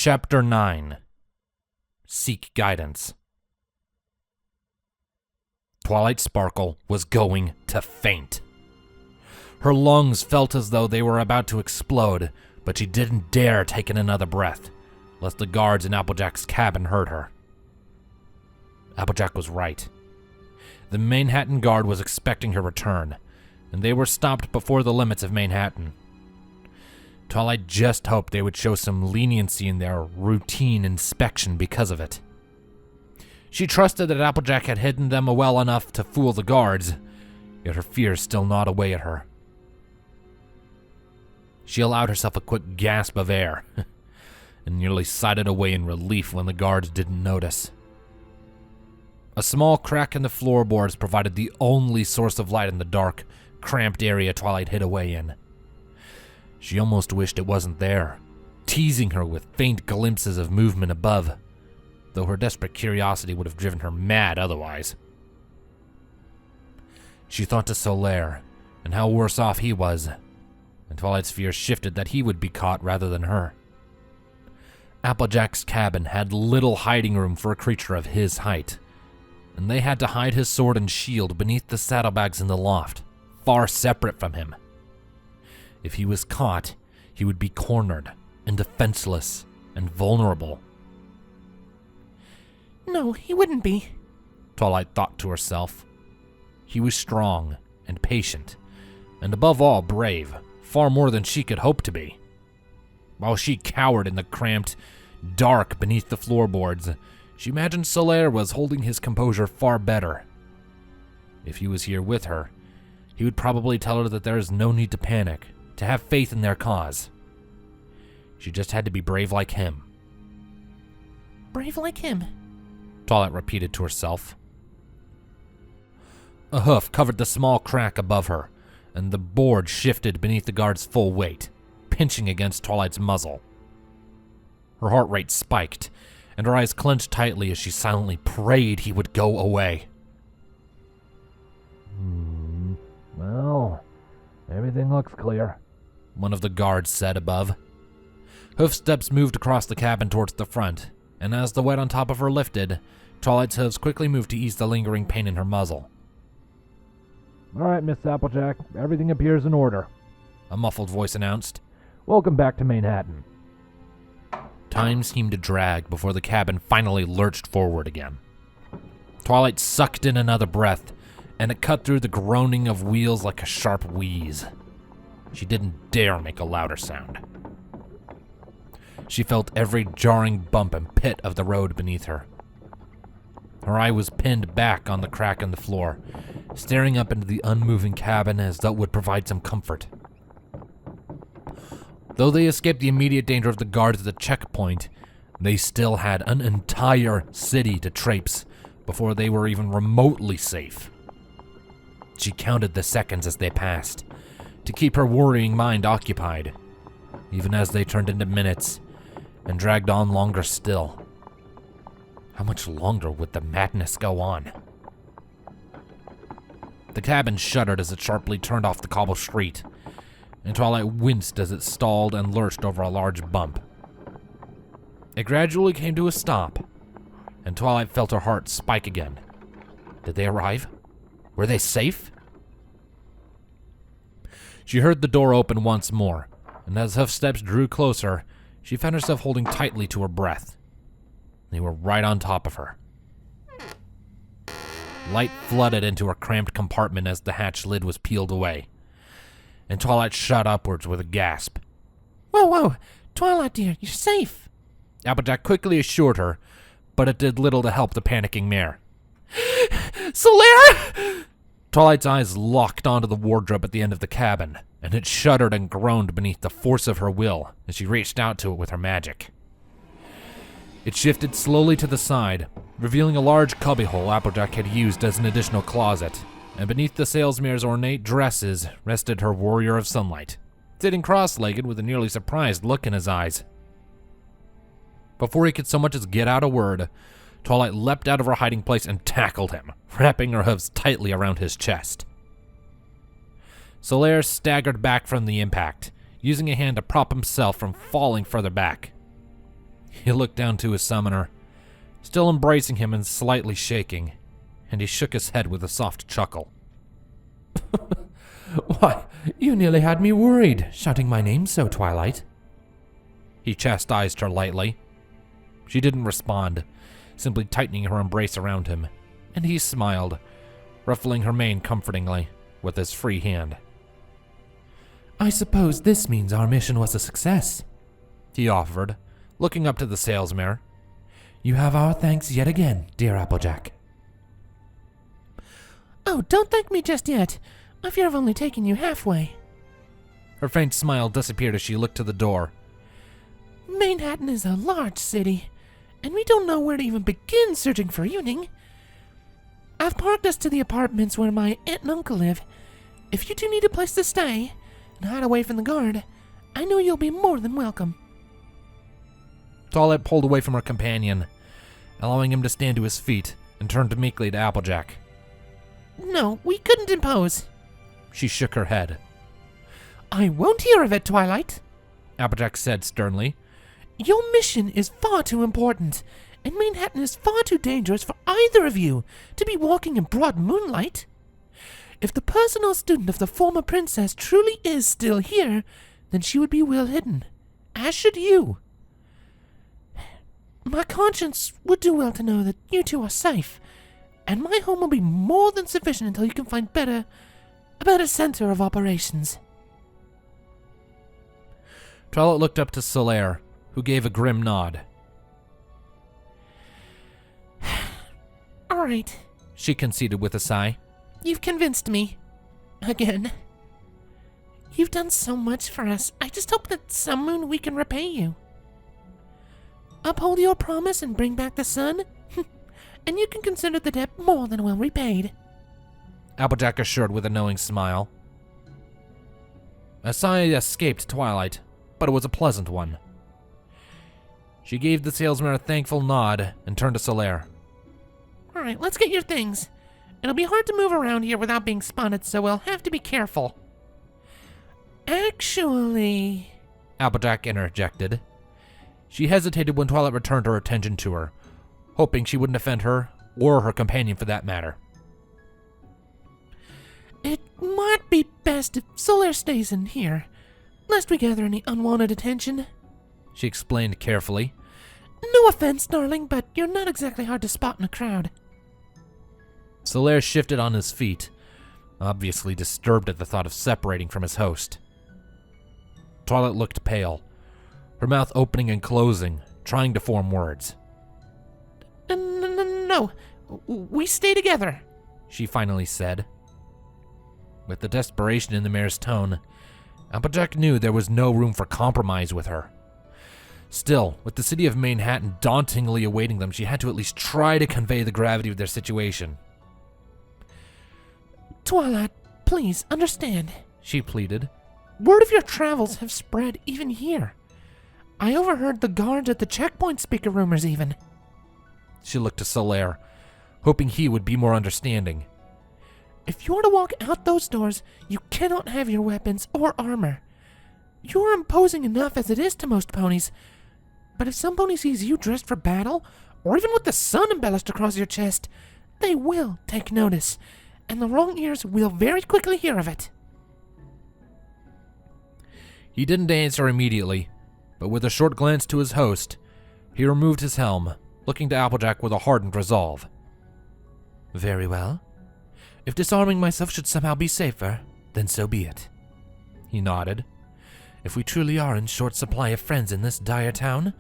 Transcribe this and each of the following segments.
Chapter 9. Seek Guidance. Twilight Sparkle was going to faint. Her lungs felt as though they were about to explode, but she didn't dare take in another breath, lest the guards in Applejack's cabin heard her. Applejack was right. The Manehattan guard was expecting her return, and they were stopped before the limits of Manehattan. Twilight just hoped they would show some leniency in their routine inspection because of it. She trusted that Applejack had hidden them well enough to fool the guards, yet her fears still gnawed away at her. She allowed herself a quick gasp of air, and nearly sighed it away in relief when the guards didn't notice. A small crack in the floorboards provided the only source of light in the dark, cramped area Twilight hid away in. She almost wished it wasn't there, teasing her with faint glimpses of movement above, though her desperate curiosity would have driven her mad otherwise. She thought to Celestia, and how worse off he was, and Twilight's fear shifted that he would be caught rather than her. Applejack's cabin had little hiding room for a creature of his height, and they had to hide his sword and shield beneath the saddlebags in the loft, far separate from him. If he was caught, he would be cornered and defenseless and vulnerable. No, he wouldn't be, Twilight thought to herself. He was strong and patient, and above all brave, far more than she could hope to be. While she cowered in the cramped dark beneath the floorboards, she imagined Celestia was holding his composure far better. If he was here with her, he would probably tell her that there is no need to panic, to have faith in their cause. She just had to be brave like him. Brave like him, Twilight repeated to herself. A hoof covered the small crack above her, and the board shifted beneath the guard's full weight, pinching against Twilight's muzzle. Her heart rate spiked, and her eyes clenched tightly as she silently prayed he would go away. Well, everything looks clear, one of the guards said above. Hoofsteps moved across the cabin towards the front, and as the weight on top of her lifted, Twilight's hooves quickly moved to ease the lingering pain in her muzzle. "All right, Miss Applejack, everything appears in order," a muffled voice announced. "Welcome back to Manehattan." Time seemed to drag before the cabin finally lurched forward again. Twilight sucked in another breath, and it cut through the groaning of wheels like a sharp wheeze. She didn't dare make a louder sound. She felt every jarring bump and pit of the road beneath her. Her eye was pinned back on the crack in the floor, staring up into the unmoving cabin as though it would provide some comfort. Though they escaped the immediate danger of the guards at the checkpoint, they still had an entire city to traipse before they were even remotely safe. She counted the seconds as they passed, to keep her worrying mind occupied, even as they turned into minutes and dragged on longer still. How much longer would the madness go on? The cabin shuddered as it sharply turned off the cobble street, and Twilight winced as it stalled and lurched over a large bump. It gradually came to a stop, and Twilight felt her heart spike again. Did they arrive? Were they safe? She heard the door open once more, and as hoofsteps drew closer, she found herself holding tightly to her breath. They were right on top of her. Light flooded into her cramped compartment as the hatch lid was peeled away, and Twilight shot upwards with a gasp. Whoa, Twilight dear, you're safe, Applejack quickly assured her, but it did little to help the panicking mare. Celestia! Twilight's eyes locked onto the wardrobe at the end of the cabin, and it shuddered and groaned beneath the force of her will as she reached out to it with her magic. It shifted slowly to the side, revealing a large cubbyhole Applejack had used as an additional closet, and beneath the salesmare's ornate dresses rested her warrior of sunlight, sitting cross-legged with a nearly surprised look in his eyes. Before he could so much as get out a word, Twilight leapt out of her hiding place and tackled him, wrapping her hooves tightly around his chest. Celestia staggered back from the impact, using a hand to prop himself from falling further back. He looked down to his summoner, still embracing him and slightly shaking, and he shook his head with a soft chuckle. Why, you nearly had me worried, shouting my name so, Twilight. He chastised her lightly. She didn't respond, simply tightening her embrace around him, and he smiled, ruffling her mane comfortingly with his free hand. I suppose this means our mission was a success, he offered, looking up to the salesmare. You have our thanks yet again, dear Applejack. Oh, don't thank me just yet. I fear I've only taken you halfway. Her faint smile disappeared as she looked to the door. Manehattan is a large city, and we don't know where to even begin searching for evening. I've parked us to the apartments where my aunt and uncle live. If you two need a place to stay and hide away from the guard, I know you'll be more than welcome. Twilight pulled away from her companion, allowing him to stand to his feet, and turned meekly to Applejack. No, we couldn't impose. She shook her head. I won't hear of it, Twilight, Applejack said sternly. Your mission is far too important, and Manehattan is far too dangerous for either of you to be walking in broad moonlight. If the personal student of the former princess truly is still here, then she would be well hidden, as should you. My conscience would do well to know that you two are safe, and my home will be more than sufficient until you can find a better center of operations. Twilight looked up to Celestia, who gave a grim nod. All right, she conceded with a sigh. You've convinced me. Again. You've done so much for us. I just hope that some moon we can repay you. Uphold your promise and bring back the sun, and you can consider the debt more than well repaid. Applejack assured with a knowing smile. A sigh escaped Twilight, but it was a pleasant one. She gave the salesman a thankful nod and turned to Celestia. All right, let's get your things. It'll be hard to move around here without being spotted, so we'll have to be careful. Actually, Applejack interjected. She hesitated when Twilight returned her attention to her, hoping she wouldn't offend her, or her companion for that matter. It might be best if Celestia stays in here, lest we gather any unwanted attention, she explained carefully. No offense, darling, but you're not exactly hard to spot in a crowd. Celestia shifted on his feet, obviously disturbed at the thought of separating from his host. Twilight looked pale, her mouth opening and closing, trying to form words. No, we stay together, she finally said. With the desperation in the mare's tone, Applejack knew there was no room for compromise with her. Still, with the city of Manehattan dauntingly awaiting them, she had to at least try to convey the gravity of their situation. Twilight, please understand, she pleaded. Word of your travels have spread even here. I overheard the guards at the checkpoint speak of rumors even. She looked to Celestia, hoping he would be more understanding. If you're to walk out those doors, you cannot have your weapons or armor. You're imposing enough as it is to most ponies, but if some pony sees you dressed for battle, or even with the sun embellished across your chest, they will take notice, and the wrong ears will very quickly hear of it. He didn't answer immediately, but with a short glance to his host, he removed his helm, looking to Applejack with a hardened resolve. Very well. If disarming myself should somehow be safer, then so be it. He nodded. If we truly are in short supply of friends in this dire town,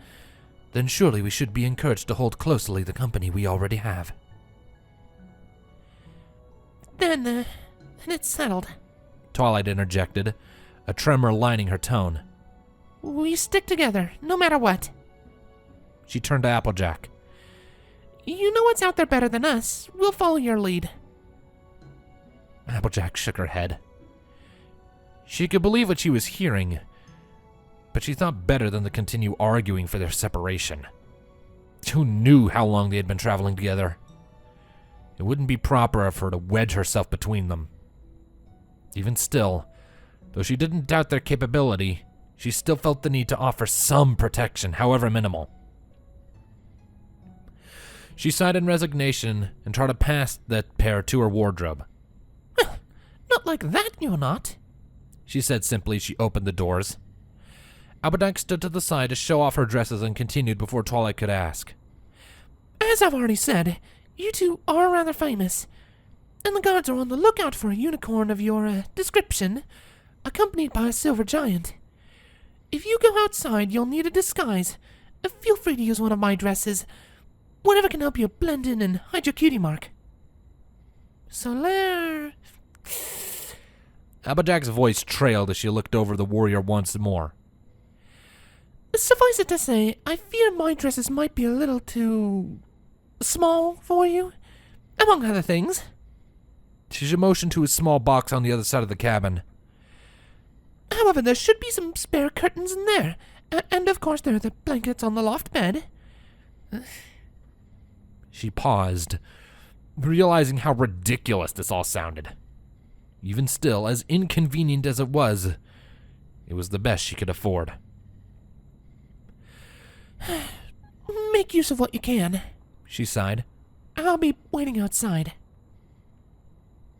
then surely we should be encouraged to hold closely the company we already have. Then it's settled, Twilight interjected, a tremor lining her tone. We stick together, no matter what. She turned to Applejack. You know what's out there better than us. We'll follow your lead. Applejack shook her head. She could believe what she was hearing, but she thought better than to continue arguing for their separation. Who knew how long they had been traveling together? It wouldn't be proper of her to wedge herself between them. Even still, though she didn't doubt their capability, she still felt the need to offer some protection, however minimal. She sighed in resignation and trotted past that pair to her wardrobe. Not like that, you're not, she said simply as she opened the doors. Applejack stood to the side to show off her dresses and continued before Twilight could ask. As I've already said, you two are rather famous, and the guards are on the lookout for a unicorn of your description, accompanied by a silver giant. If you go outside, you'll need a disguise. Feel free to use one of my dresses. Whatever can help you blend in and hide your cutie mark. Solaire. Applejack's voice trailed as she looked over the warrior once more. Suffice it to say, I fear my dresses might be a little too small for you, among other things. She motioned to a small box on the other side of the cabin. However, there should be some spare curtains in there, and of course there are the blankets on the loft bed. She paused, realizing how ridiculous this all sounded. Even still, as inconvenient as it was the best she could afford. Make use of what you can, she sighed. I'll be waiting outside.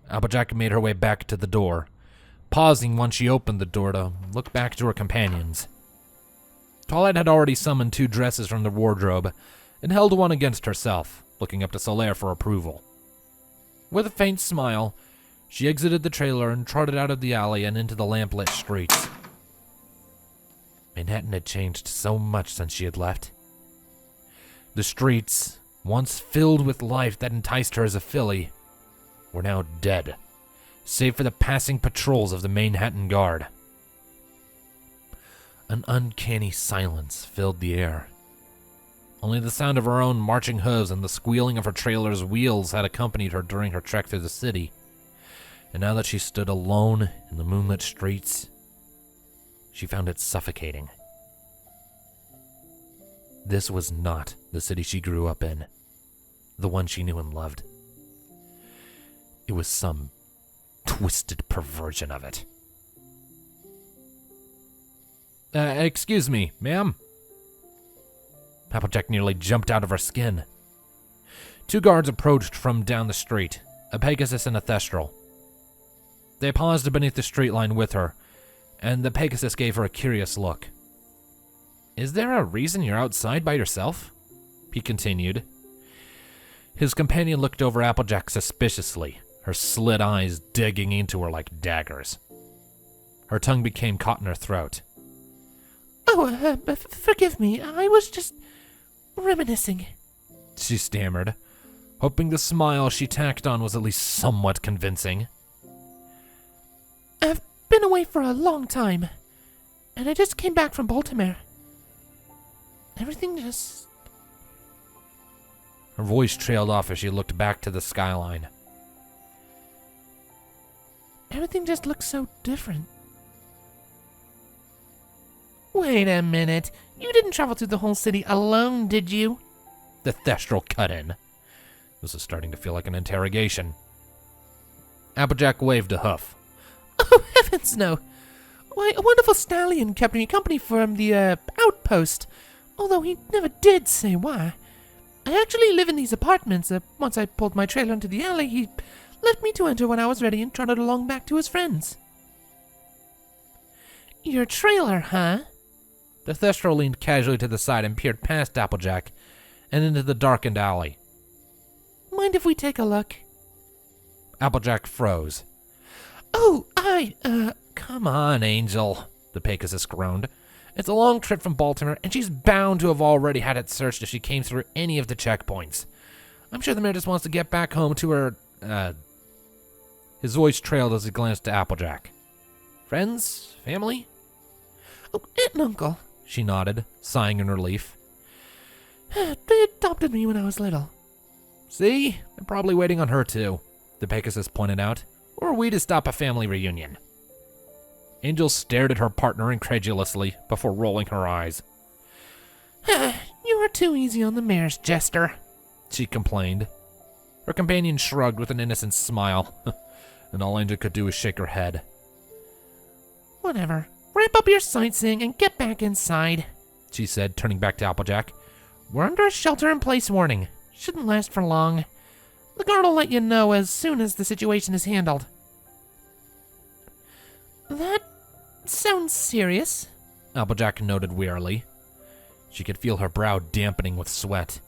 Applejack made her way back to the door, pausing once she opened the door to look back to her companions. Twilight had already summoned 2 dresses from the wardrobe and held one against herself, looking up to Solaire for approval. With a faint smile, she exited the trailer and trotted out of the alley and into the lamplit streets. Manhattan had changed so much since she had left. The streets, once filled with life that enticed her as a filly, were now dead, save for the passing patrols of the Manehattan Guard. An uncanny silence filled the air. Only the sound of her own marching hooves and the squealing of her trailer's wheels had accompanied her during her trek through the city. And now that she stood alone in the moonlit streets, she found it suffocating. This was not the city she grew up in, the one she knew and loved. It was some twisted perversion of it. Excuse me, ma'am? Applejack nearly jumped out of her skin. 2 guards approached from down the street, a Pegasus and a Thestral. They paused beneath the street line with her, and the Pegasus gave her a curious look. Is there a reason you're outside by yourself? He continued. His companion looked over Applejack suspiciously, her slit eyes digging into her like daggers. Her tongue became caught in her throat. Oh, forgive me, I was just reminiscing, she stammered, hoping the smile she tacked on was at least somewhat convincing. I've been away for a long time, and I just came back from Baltimore. Everything just... Her voice trailed off as she looked back to the skyline. Everything just looks so different. Wait a minute. You didn't travel through the whole city alone, did you? The Thestral cut in. This is starting to feel like an interrogation. Applejack waved a hoof. Oh, heavens no. Why, a wonderful stallion kept me company from the outpost, although he never did say why. I actually live in these apartments. Once I pulled my trailer into the alley, he left me to enter when I was ready and trotted along back to his friends. Your trailer, huh? The Thestral leaned casually to the side and peered past Applejack and into the darkened alley. Mind if we take a look? Applejack froze. Oh, Come on, Angel, the Pegasus groaned. It's a long trip from Baltimore, and she's bound to have already had it searched if she came through any of the checkpoints. I'm sure the mayor just wants to get back home to her, His voice trailed as he glanced to Applejack. Friends? Family? Oh, Aunt and Uncle. She nodded, sighing in relief. They adopted me when I was little. See? They're probably waiting on her, too, the Pegasus pointed out. Or are we to stop a family reunion? Angel stared at her partner incredulously before rolling her eyes. You are too easy on the mares, Jester, she complained. Her companion shrugged with an innocent smile, and all Angel could do was shake her head. Whatever. Wrap up your sightseeing and get back inside, she said, turning back to Applejack. We're under a shelter-in-place warning. Shouldn't last for long. The guard will let you know as soon as the situation is handled. That sounds serious, Applejack noted wearily. She could feel her brow dampening with sweat.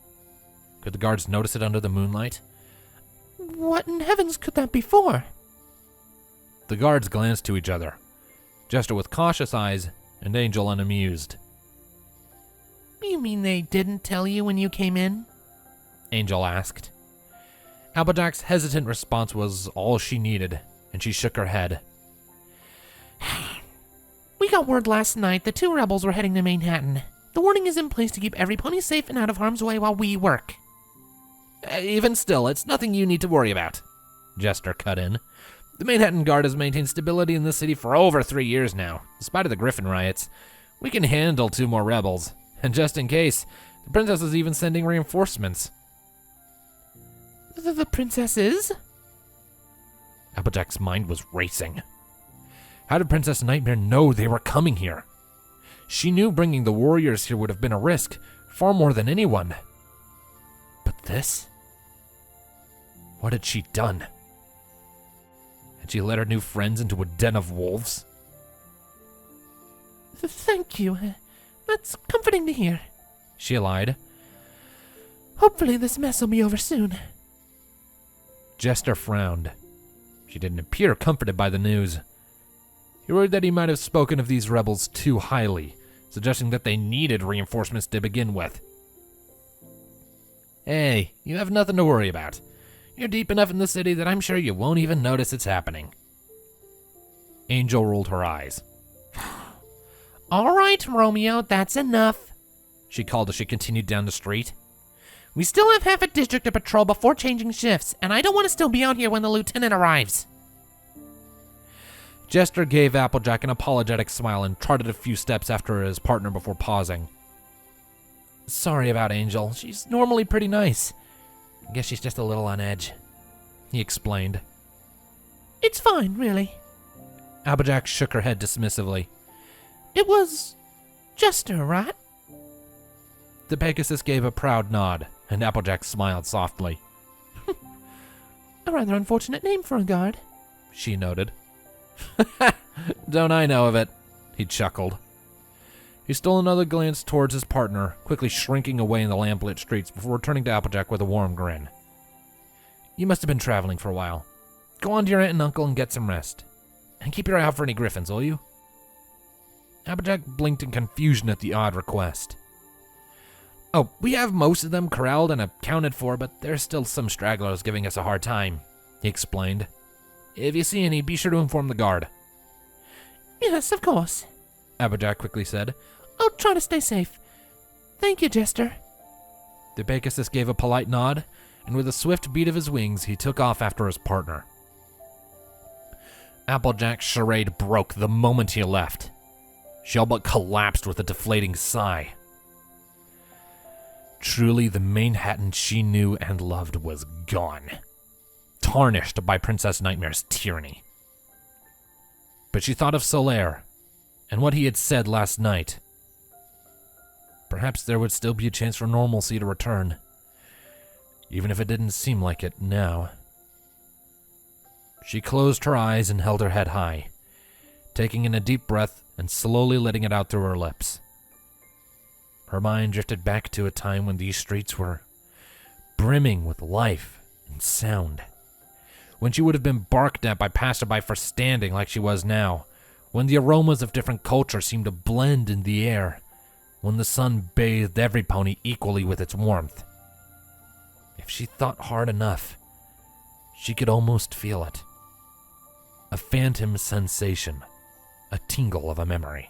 Could the guards notice it under the moonlight? What in heavens could that be for? The guards glanced to each other, Jester with cautious eyes and Angel unamused. You mean they didn't tell you when you came in? Angel asked. Applejack's hesitant response was all she needed, and she shook her head. We got word last night that 2 rebels were heading to Manehattan. The warning is in place to keep every pony safe and out of harm's way while we work. Even still, it's nothing you need to worry about, Jester cut in. The Manehattan Guard has maintained stability in this city for over 3 years now, in spite of the Griffin riots. We can handle 2 more rebels, and just in case, the princess is even sending reinforcements. The princess is? Applejack's mind was racing. How did Princess Nightmare know they were coming here? She knew bringing the warriors here would have been a risk, far more than anyone. But this? What had she done? Had she led her new friends into a den of wolves? Thank you. That's comforting to hear, she lied. Hopefully this mess will be over soon. Jester frowned. She didn't appear comforted by the news. He worried that he might have spoken of these rebels too highly, suggesting that they needed reinforcements to begin with. Hey, you have nothing to worry about. You're deep enough in the city that I'm sure you won't even notice it's happening. Angel rolled her eyes. All right, Romeo, that's enough, she called as she continued down the street. We still have half a district to patrol before changing shifts, and I don't want to still be out here when the lieutenant arrives. Jester gave Applejack an apologetic smile and trotted a few steps after his partner before pausing. Sorry about Angel. She's normally pretty nice. I guess she's just a little on edge, he explained. It's fine, really. Applejack shook her head dismissively. It was Jester, right? The Pegasus gave a proud nod, and Applejack smiled softly. A rather unfortunate name for a guard, she noted. Don't I know of it, he chuckled. He stole another glance towards his partner, quickly shrinking away in the lamplit streets before returning to Applejack with a warm grin. You must have been traveling for a while. Go on to your aunt and uncle and get some rest. And keep your eye out for any griffins, will you? Applejack blinked in confusion at the odd request. Oh, we have most of them corralled and accounted for, but there's still some stragglers giving us a hard time, he explained. If you see any, be sure to inform the guard. Yes, of course, Applejack quickly said. I'll try to stay safe. Thank you, Jester. The Pegasus gave a polite nod, and with a swift beat of his wings, he took off after his partner. Applejack's charade broke the moment he left. She all but collapsed with a deflating sigh. Truly, the Manehattan she knew and loved was gone, tarnished by Princess Nightmare's tyranny. But she thought of Solaire, and what he had said last night. Perhaps there would still be a chance for normalcy to return, even if it didn't seem like it now. She closed her eyes and held her head high, taking in a deep breath and slowly letting it out through her lips. Her mind drifted back to a time when these streets were brimming with life and sound, when she would have been barked at by passerby for standing like she was now, when the aromas of different cultures seemed to blend in the air, when the sun bathed every pony equally with its warmth. If she thought hard enough, she could almost feel it. A phantom sensation, a tingle of a memory.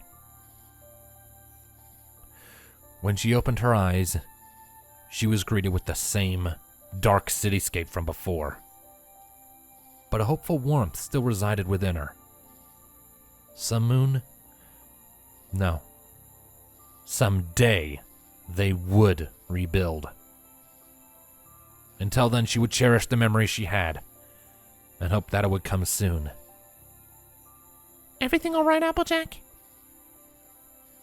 When she opened her eyes, she was greeted with the same dark cityscape from before. But a hopeful warmth still resided within her. Some moon? No. Someday, they would rebuild. Until then, she would cherish the memories she had, and hope that it would come soon. Everything all right, Applejack?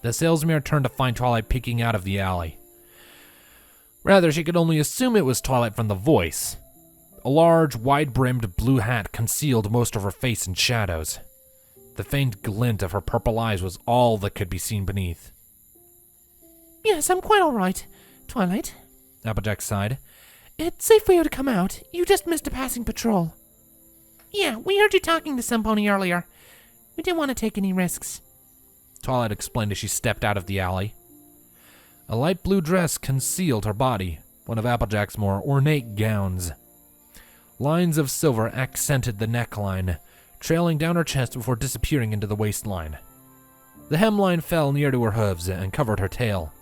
The salesmare turned to find Twilight peeking out of the alley. Rather, she could only assume it was Twilight from the voice. A large, wide-brimmed blue hat concealed most of her face in shadows. The faint glint of her purple eyes was all that could be seen beneath. Yes, I'm quite all right, Twilight. Applejack sighed. It's safe for you to come out. You just missed a passing patrol. Yeah, we heard you talking to some pony earlier. We didn't want to take any risks. Twilight explained as she stepped out of the alley. A light blue dress concealed her body, one of Applejack's more ornate gowns. Lines of silver accented the neckline, trailing down her chest before disappearing into the waistline. The hemline fell near to her hooves and covered her tail.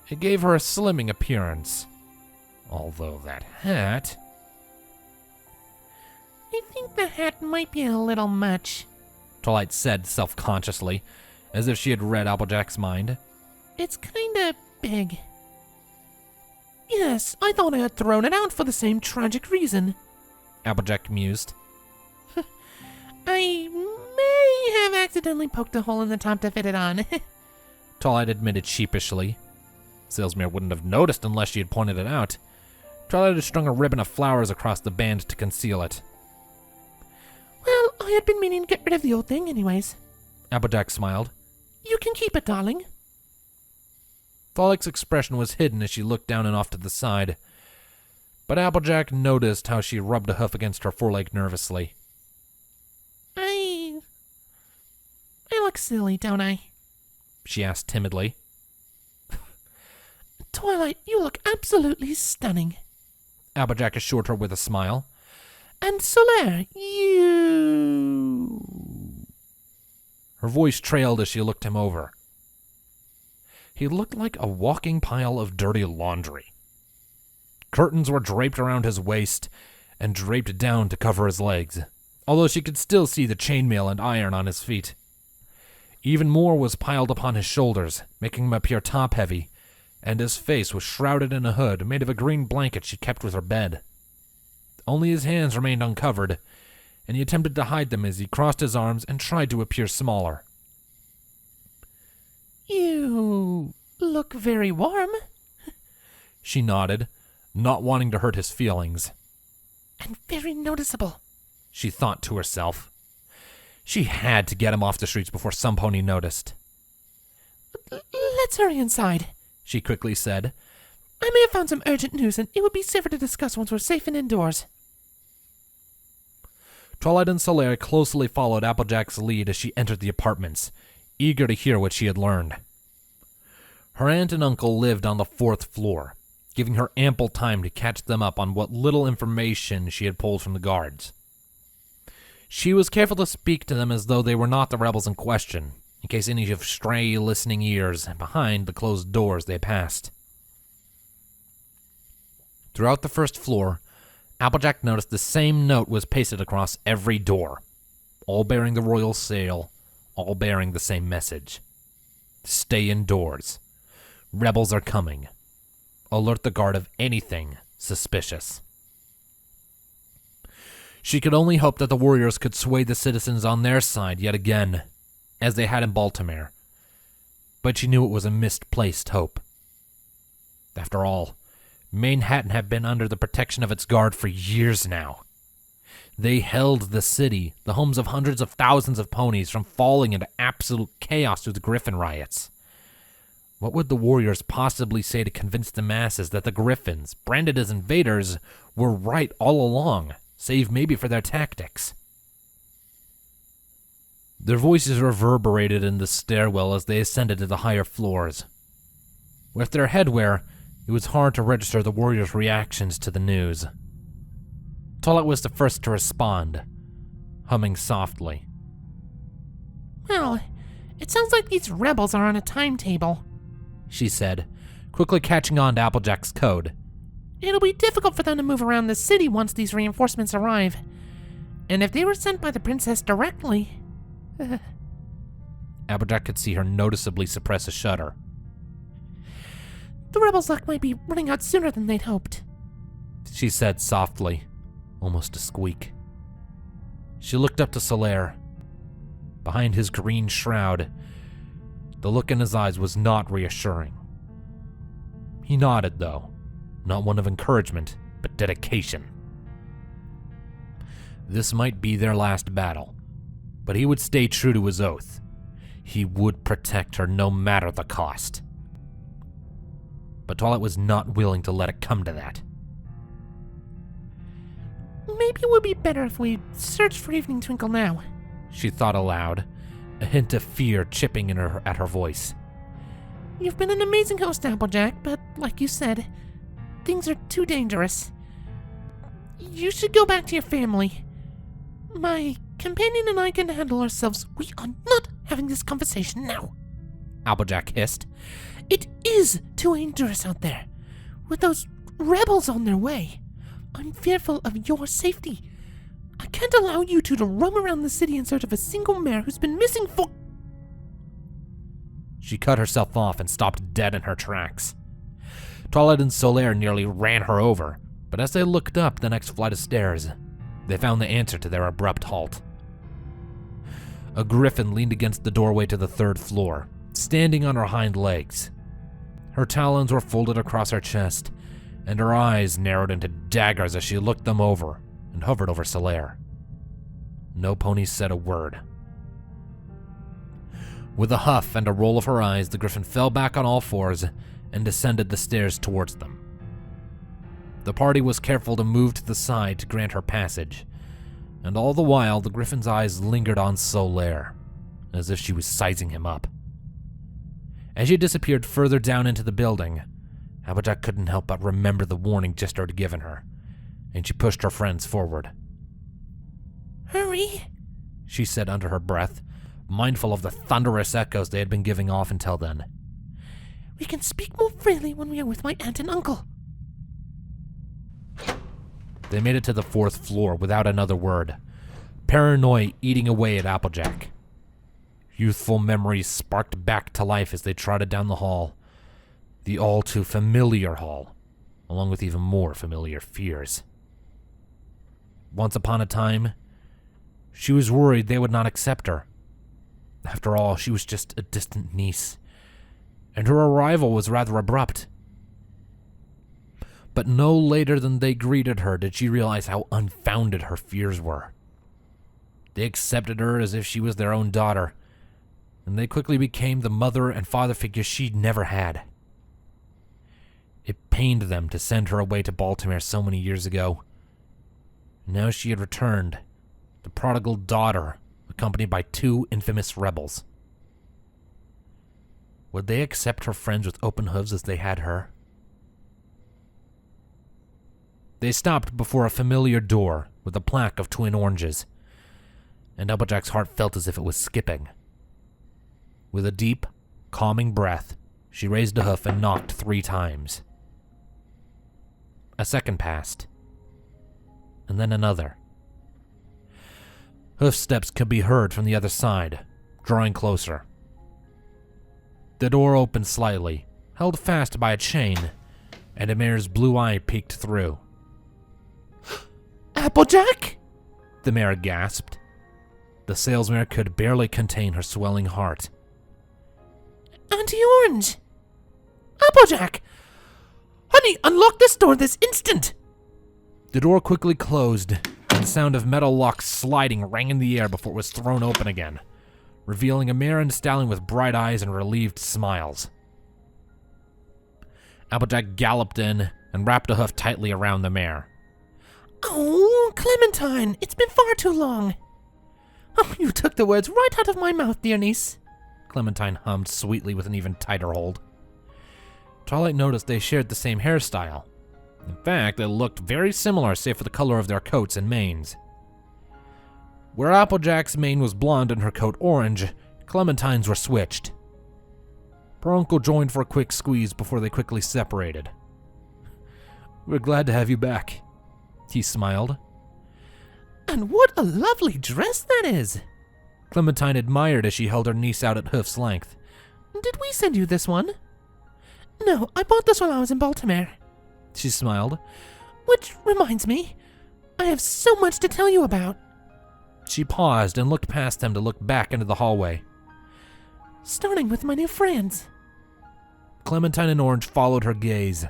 It gave her a slimming appearance. Although that hat... I think the hat might be a little much, Twilight said self-consciously, as if she had read Applejack's mind. It's kinda big. Yes, I thought I had thrown it out for the same tragic reason. Applejack mused. I may have accidentally poked a hole in the top to fit it on. Twilight admitted sheepishly. Salesmare wouldn't have noticed unless she had pointed it out. Twilight had strung a ribbon of flowers across the band to conceal it. Well, I had been meaning to get rid of the old thing anyways. Applejack smiled. You can keep it, darling. Twilight's expression was hidden as she looked down and off to the side. But Applejack noticed how she rubbed a hoof against her foreleg nervously. I look silly, don't I? She asked timidly. Twilight, you look absolutely stunning. Applejack assured her with a smile. And Solaire, you... Her voice trailed as she looked him over. He looked like a walking pile of dirty laundry. Curtains were draped around his waist and draped down to cover his legs, although she could still see the chainmail and iron on his feet. Even more was piled upon his shoulders, making him appear top-heavy, and his face was shrouded in a hood made of a green blanket she kept with her bed. Only his hands remained uncovered, and he attempted to hide them as he crossed his arms and tried to appear smaller. You look very warm. She nodded, not wanting to hurt his feelings. And very noticeable, she thought to herself. She had to get him off the streets before some pony noticed. Let's hurry inside, she quickly said. I may have found some urgent news, and it would be safer to discuss once we're safe and indoors. Twilight and Solaire closely followed Applejack's lead as she entered the apartments, eager to hear what she had learned. Her aunt and uncle lived on the 4th floor, giving her ample time to catch them up on what little information she had pulled from the guards. She was careful to speak to them as though they were not the rebels in question, in case any of stray listening ears behind the closed doors they passed. Throughout the 1st floor, Applejack noticed the same note was pasted across every door, all bearing the royal seal, all bearing the same message. Stay indoors. Rebels are coming. Alert the guard of anything suspicious. She could only hope that the warriors could sway the citizens on their side yet again, as they had in Baltimore. But she knew it was a misplaced hope. After all, Manehattan had been under the protection of its guard for years now. They held the city, the homes of hundreds of thousands of ponies, from falling into absolute chaos through the Griffin riots. What would the warriors possibly say to convince the masses that the Griffins, branded as invaders, were right all along, save maybe for their tactics? Their voices reverberated in the stairwell as they ascended to the higher floors. With their headwear, it was hard to register the warriors' reactions to the news. Twilight was the first to respond, humming softly. Well, it sounds like these rebels are on a timetable, she said, quickly catching on to Applejack's code. It'll be difficult for them to move around the city once these reinforcements arrive. And if they were sent by the princess directly... Applejack could see her noticeably suppress a shudder. The rebels' luck might be running out sooner than they'd hoped, she said softly, almost a squeak. She looked up to Solaire. Behind his green shroud, the look in his eyes was not reassuring. He nodded, though, not one of encouragement, but dedication. This might be their last battle, but he would stay true to his oath. He would protect her no matter the cost. But Twilight was not willing to let it come to that. Maybe it would be better if we searched for Evening Twinkle now, she thought aloud, a hint of fear chipping at her voice. You've been an amazing host, Applejack, but like you said, things are too dangerous. You should go back to your family. My companion and I can handle ourselves. We are not having this conversation now, Applejack hissed. It is too dangerous out there. With those rebels on their way, I'm fearful of your safety. I can't allow you two to roam around the city in search of a single mare who's been missing for... She cut herself off and stopped dead in her tracks. Twilight and Solaire nearly ran her over, but as they looked up the next flight of stairs, they found the answer to their abrupt halt. A griffin leaned against the doorway to the 3rd floor, standing on her hind legs. Her talons were folded across her chest, and her eyes narrowed into daggers as she looked them over and hovered over Solaire. No pony said a word. With a huff and a roll of her eyes, the griffin fell back on all fours and descended the stairs towards them. The party was careful to move to the side to grant her passage, and all the while the griffin's eyes lingered on Solaire, as if she was sizing him up. As she disappeared further down into the building, Applejack couldn't help but remember the warning Jester had given her, and she pushed her friends forward. Hurry, she said under her breath, mindful of the thunderous echoes they had been giving off until then. We can speak more freely when we are with my aunt and uncle. They made it to the 4th floor without another word, paranoia eating away at Applejack. Youthful memories sparked back to life as they trotted down the hall, the all-too familiar hall, along with even more familiar fears. Once upon a time, she was worried they would not accept her. After all, she was just a distant niece, and her arrival was rather abrupt. But no later than they greeted her did she realize how unfounded her fears were. They accepted her as if she was their own daughter, and they quickly became the mother and father figures she'd never had. It pained them to send her away to Baltimore so many years ago. Now she had returned, the prodigal daughter, accompanied by 2 infamous rebels. Would they accept her friends with open hooves as they had her? They stopped before a familiar door with a plaque of twin oranges, and Applejack's heart felt as if it was skipping. With a deep, calming breath, she raised a hoof and knocked 3 times. A second passed, and then another. Hoof steps could be heard from the other side, drawing closer. The door opened slightly, held fast by a chain, and a mare's blue eye peeked through. Applejack? The mare gasped. The salesmare could barely contain her swelling heart. Auntie Orange! Applejack! Honey, unlock this door this instant! The door quickly closed, and the sound of metal locks sliding rang in the air before it was thrown open again, revealing a mare and stallion with bright eyes and relieved smiles. Applejack galloped in and wrapped a hoof tightly around the mare. Oh, Clementine, it's been far too long. Oh, you took the words right out of my mouth, dear niece. Clementine hummed sweetly with an even tighter hold. Twilight noticed they shared the same hairstyle. In fact, they looked very similar save for the color of their coats and manes. Where Applejack's mane was blonde and her coat orange, Clementine's were switched. Her uncle joined for a quick squeeze before they quickly separated. "We're glad to have you back," he smiled. And what a lovely dress that is! Clementine admired as she held her niece out at hoof's length. Did we send you this one? No, I bought this while I was in Baltimore. She smiled. Which reminds me, I have so much to tell you about. She paused and looked past them to look back into the hallway. Starting with my new friends. Clementine and Orange followed her gaze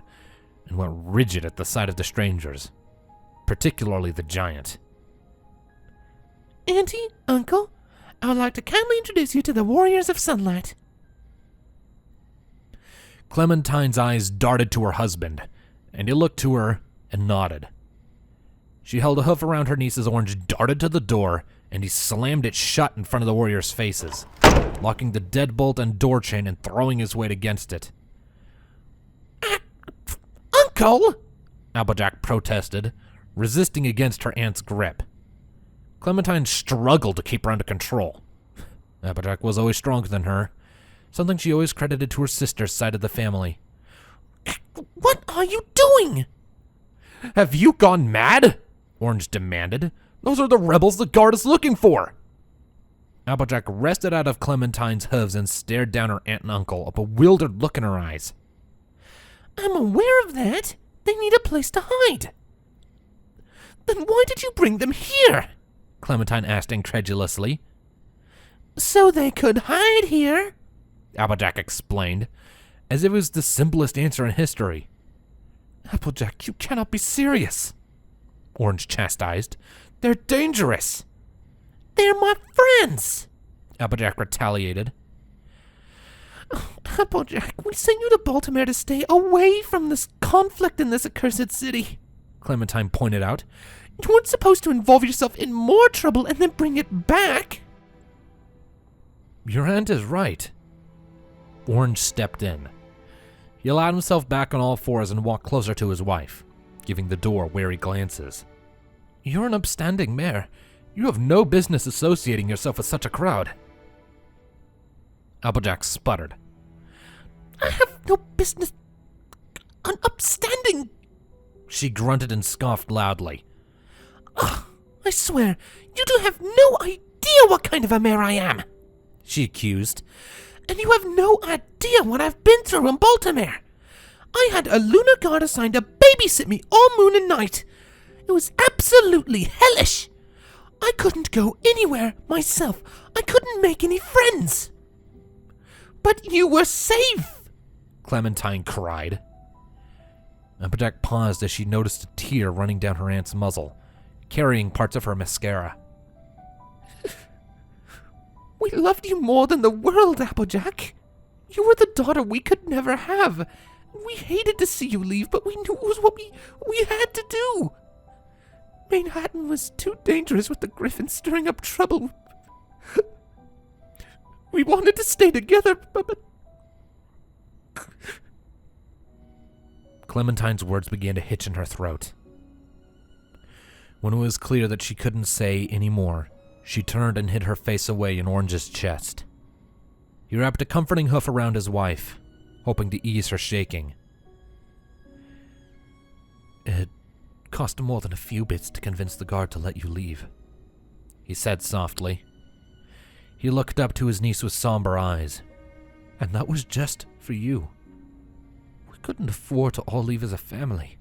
and went rigid at the sight of the strangers, particularly the giant. Auntie, Uncle, I would like to kindly introduce you to the Warriors of Sunlight. Clementine's eyes darted to her husband, and he looked to her and nodded. She held a hoof around her niece's. Orange darted to the door, and he slammed it shut in front of the warriors' faces, locking the deadbolt and door chain and throwing his weight against it. Uncle! Applejack protested, resisting against her aunt's grip. Clementine struggled to keep her under control. Applejack was always stronger than her, something she always credited to her sister's side of the family. What are you doing? Have you gone mad? Orange demanded. Those are the rebels the guard is looking for. Applejack wrested out of Clementine's hooves and stared down her aunt and uncle, a bewildered look in her eyes. I'm aware of that. They need a place to hide. Then why did you bring them here? Clementine asked incredulously. So they could hide here, Applejack explained, as if it was the simplest answer in history. Applejack, you cannot be serious, Orange chastised. They're dangerous. They're my friends, Applejack retaliated. Applejack, we sent you to Baltimore to stay away from this conflict in this accursed city, Clementine pointed out. You weren't supposed to involve yourself in more trouble and then bring it back. Your aunt is right. Orange stepped in. He allowed himself back on all fours and walked closer to his wife, giving the door wary glances. You're an upstanding mare. You have no business associating yourself with such a crowd. Applejack sputtered. I have no business. An upstanding. She grunted and scoffed loudly. Ugh, I swear, you do have no idea what kind of a mare I am, she accused. And you have no idea what I've been through in Baltimore. I had a lunar guard assigned to babysit me all moon and night. It was absolutely hellish. I couldn't go anywhere myself. I couldn't make any friends. But you were safe, Clementine cried. Applejack paused as she noticed a tear running down her aunt's muzzle, carrying parts of her mascara. We loved you more than the world, Applejack. You were the daughter we could never have. We hated to see you leave, but we knew it was what we had to do. Manehattan was too dangerous with the Griffins stirring up trouble. We wanted to stay together, but... Clementine's words began to hitch in her throat. When it was clear that she couldn't say any more, she turned and hid her face away in Orange's chest. He wrapped a comforting hoof around his wife, hoping to ease her shaking. It cost more than a few bits to convince the guard to let you leave, he said softly. He looked up to his niece with somber eyes. And that was just for you. We couldn't afford to all leave as a family.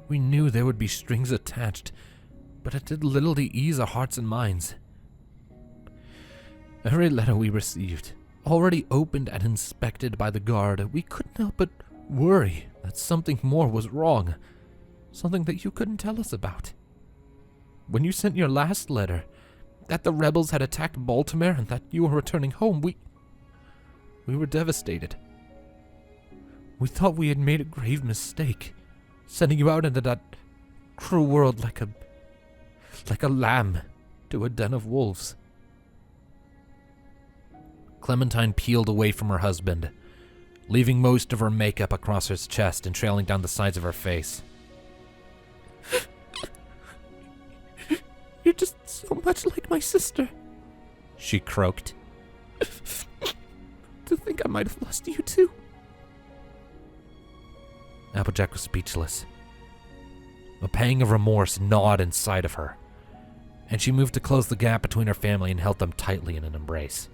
We knew there would be strings attached, but it did little to ease our hearts and minds. Every letter we received, already opened and inspected by the guard, we couldn't help but worry that something more was wrong, something that you couldn't tell us about. When you sent your last letter, that the rebels had attacked Baltimore and that you were returning home, we were devastated. We thought we had made a grave mistake, sending you out into that cruel world like a lamb to a den of wolves. Clementine peeled away from her husband, leaving most of her makeup across her chest and trailing down the sides of her face. You're just so much like my sister, she croaked. To think I might have lost you too. Applejack was speechless. A pang of remorse gnawed inside of her, and she moved to close the gap between her family and held them tightly in an embrace.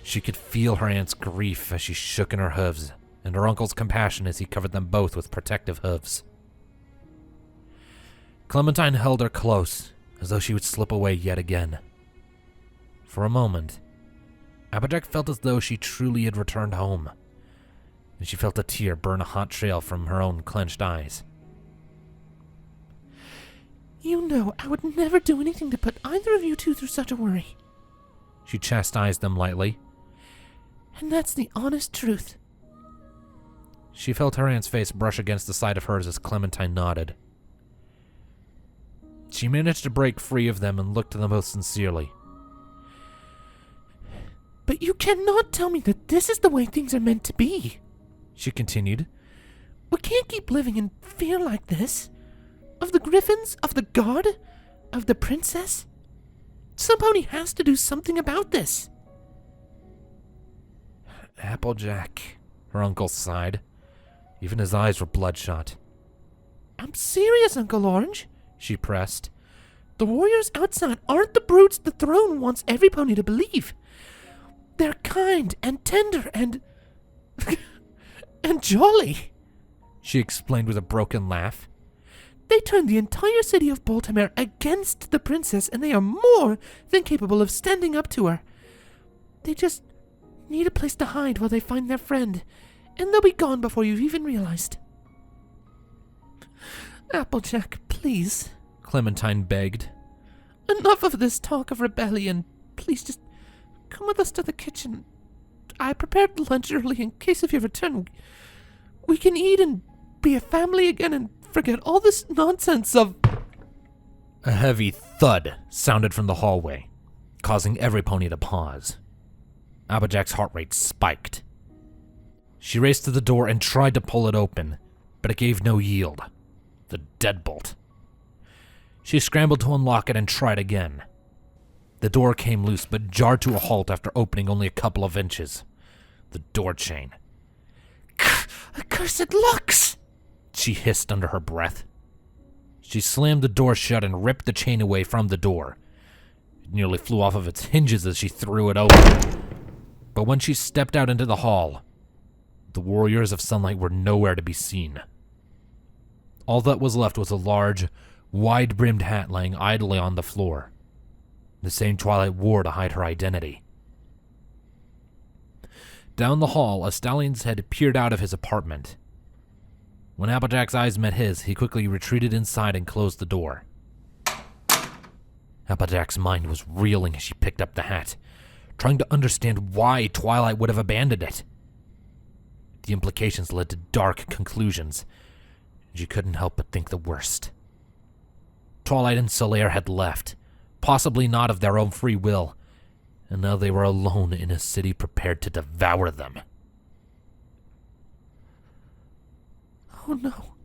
She could feel her aunt's grief as she shook in her hooves, and her uncle's compassion as he covered them both with protective hooves. Clementine held her close, as though she would slip away yet again. For a moment, Applejack felt as though she truly had returned home. and she felt a tear burn a hot trail from her own clenched eyes. You know I would never do anything to put either of you two through such a worry. She chastised them lightly. And that's the honest truth. She felt her aunt's face brush against the side of hers as Clementine nodded. She managed to break free of them and looked to them both sincerely. But you cannot tell me that this is the way things are meant to be, she continued. We can't keep living in fear like this. Of the griffins, of the guard, of the princess. Somebody has to do something about this. Applejack, her uncle sighed. Even his eyes were bloodshot. I'm serious, Uncle Orange, she pressed. The warriors outside aren't the brutes the throne wants every pony to believe. They're kind and tender and... and jolly, she explained with a broken laugh. They turned the entire city of Baltimore against the princess, and they are more than capable of standing up to her. They just need a place to hide while they find their friend, and they'll be gone before you've even realized. Applejack, please, Clementine begged. Enough of this talk of rebellion. Please just come with us to the kitchen. I prepared lunch early in case of your return. We can eat and be a family again and forget all this nonsense of... A heavy thud sounded from the hallway, causing every pony to pause. Applejack's heart rate spiked. She raced to the door and tried to pull it open, but it gave no yield. The deadbolt. She scrambled to unlock it and tried again. The door came loose, but jarred to a halt after opening only a couple of inches. The door chain. Accursed locks! She hissed under her breath. She slammed the door shut and ripped the chain away from the door. It nearly flew off of its hinges as she threw it open. But when she stepped out into the hall, the warriors of sunlight were nowhere to be seen. All that was left was a large, wide-brimmed hat laying idly on the floor. The same Twilight wore to hide her identity. Down the hall, a stallion's head peered out of his apartment. When Applejack's eyes met his, he quickly retreated inside and closed the door. Applejack's mind was reeling as she picked up the hat, trying to understand why Twilight would have abandoned it. The implications led to dark conclusions, and she couldn't help but think the worst. Twilight and Celestia had left, possibly not of their own free will, and now they were alone in a city prepared to devour them. Oh no.